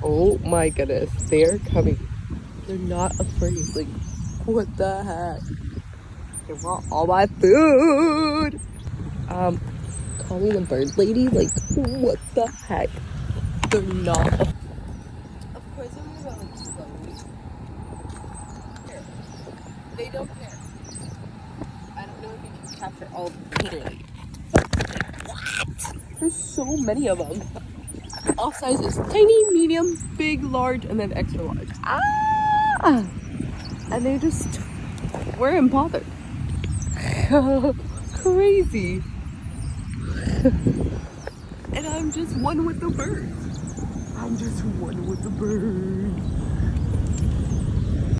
Oh my goodness, they're coming. They're not afraid. Like, what the heck? They want all my food. Call me the bird lady. Like, what the heck? They're not. Of course, I'm gonna go slowly. Here. They don't care. I don't know if you can capture all of them clearly. What? There's so many of them. All sizes: tiny, medium, big, large, and then extra large. Ah! And they just weren't bothered. Crazy. And I'm just one with the birds. I'm just one with the birds.